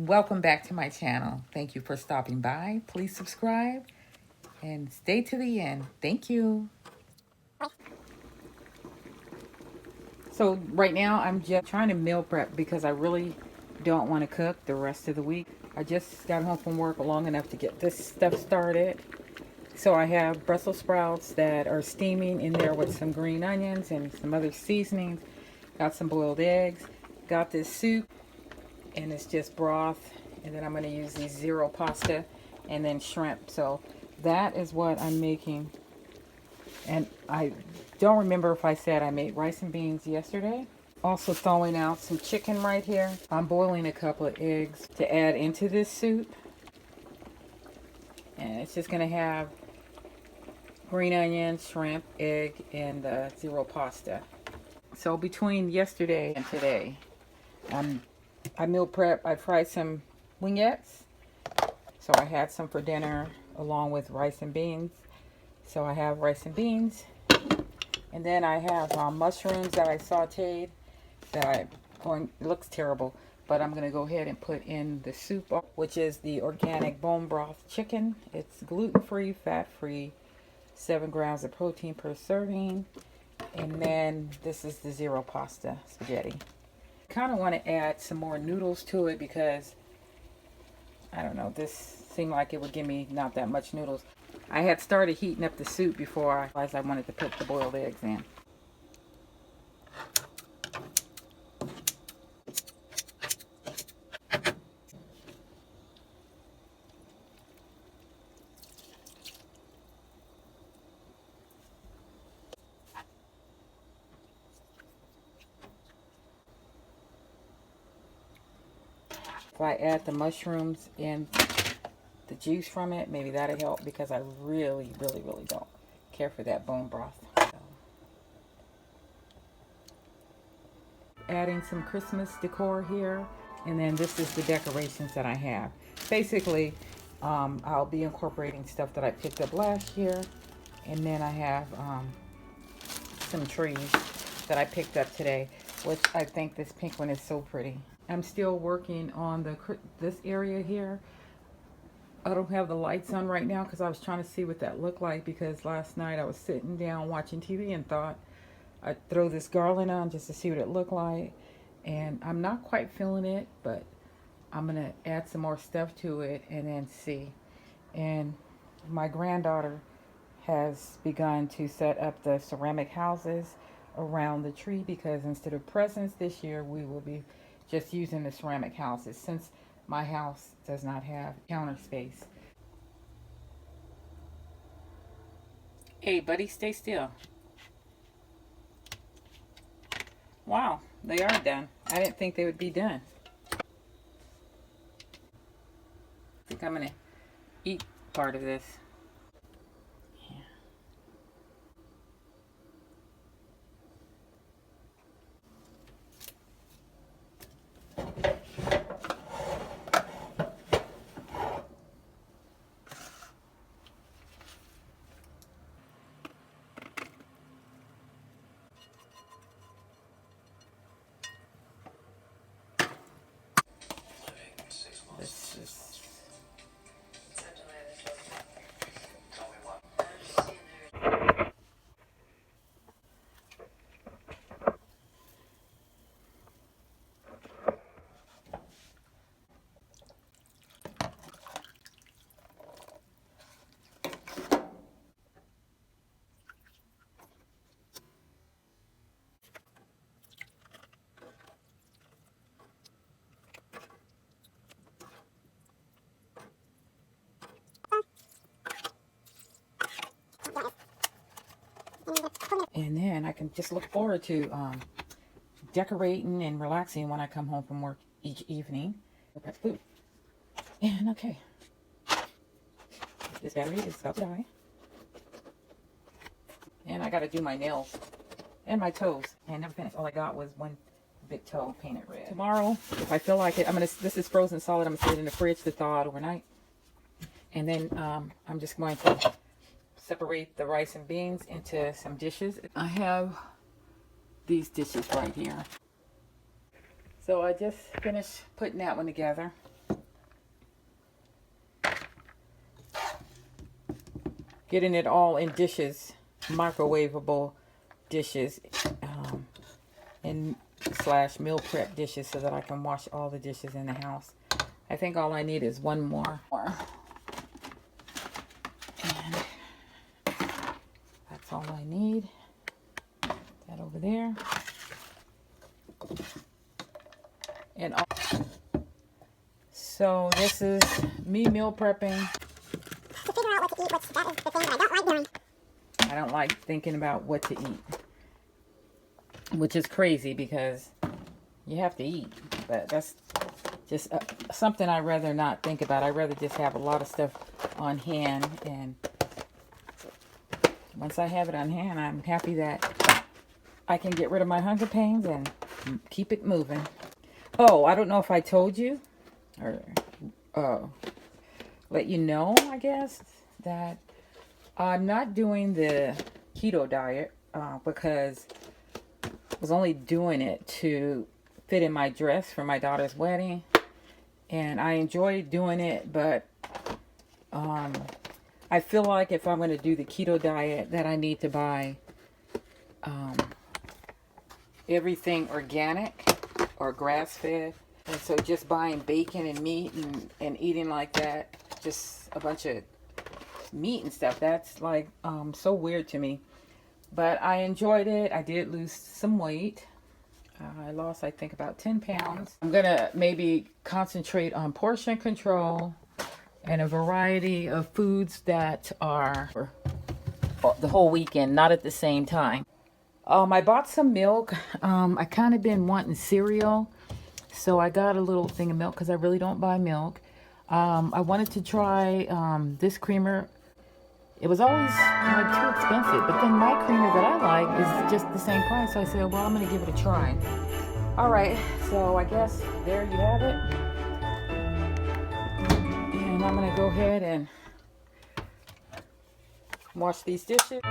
Welcome back to my channel. Thank you for stopping by. Please subscribe and stay to the end. Thank you. So right now I'm just trying to meal prep because I really don't want to cook the rest of the week. I just got home from work long enough to get this stuff started. So I have Brussels sprouts that are steaming in there with some green onions and some other seasonings. Got some boiled eggs. Got this soup, and it's just broth. And then I'm going to use these zero pasta and then shrimp. So that is what I'm making. And I don't remember if I said I made rice and beans yesterday. Also throwing out some chicken right here. I'm boiling a couple of eggs to add into this soup. And it's just going to have green onion, shrimp, egg, and zero pasta. So between yesterday and today, I meal prep. I fried some wingettes. So I had some for dinner along with rice and beans. So I have rice and beans. And then I have mushrooms that I sauteed that it looks terrible, but I'm going to go ahead and put in the soup, which is the organic bone broth chicken. It's gluten-free, fat-free, 7 grams of protein per serving. And then this is the zero pasta spaghetti. I kind of want to add some more noodles to it because, I don't know, this seemed like it would give me not that much noodles. I had started heating up the soup before I realized I wanted to put the boiled eggs in. If I add the mushrooms and the juice from it, maybe that'll help because I really don't care for that bone broth. So, adding some Christmas decor here, and then this is the decorations that I have. Basically, I'll be incorporating stuff that I picked up last year, and then I have some trees that I picked up today, which I think this pink one is so pretty. I'm still working on this area here. I don't have the lights on right now because I was trying to see what that looked like, because last night I was sitting down watching TV and thought I'd throw this garland on just to see what it looked like. And I'm not quite feeling it, but I'm going to add some more stuff to it and then see. And my granddaughter has begun to set up the ceramic houses around the tree, because instead of presents this year, we will be just using the ceramic houses since my house does not have counter space. Hey buddy, stay still. Wow, they are done. I didn't think they would be done. I think I'm gonna eat part of this. And then I can just look forward to decorating and relaxing when I come home from work each evening. Prep food. And okay, this battery is about to die. And I got to do my nails and my toes. And never finished. All I got was one big toe painted red. Tomorrow, if I feel like it, this is frozen solid. I'm going to put it in the fridge to thaw out overnight. And then I'm just going to separate the rice and beans into some dishes. I have these dishes right here. So I just finished putting that one together. getting it all in dishes, microwavable dishes, and slash meal prep dishes so that I can wash all the dishes in the house. I think all I need is one more. And that's all I need. That over there. And so this is me meal prepping. To figure out what to eat, which that is the thing that I don't like doing. I don't like thinking about what to eat, which is crazy because you have to eat, but that's just something I'd rather not think about. I'd rather just have a lot of stuff on hand, and once I have it on hand, I'm happy that I can get rid of my hunger pains and keep it moving. Oh, I don't know if I told you or let you know, I guess, that I'm not doing the keto diet because I was only doing it to fit in my dress for my daughter's wedding. And I enjoy doing it, but I feel like if I'm going to do the keto diet that I need to buy everything organic or grass-fed. And so just buying bacon and meat and eating like that, just a bunch of meat and stuff, that's like so weird to me. But I enjoyed it. I did lose some weight. I lost, I think, about 10 pounds. I'm going to maybe concentrate on portion control and a variety of foods that are for the whole weekend, not at the same time. I bought some milk. I kind of been wanting cereal, so I got a little thing of milk because I really don't buy milk. I wanted to try this creamer. It was always like too expensive, but then my creamer that I like is just the same price. So I said, well, I'm going to give it a try. All right, so I guess there you have it. And I'm going to go ahead and wash these dishes.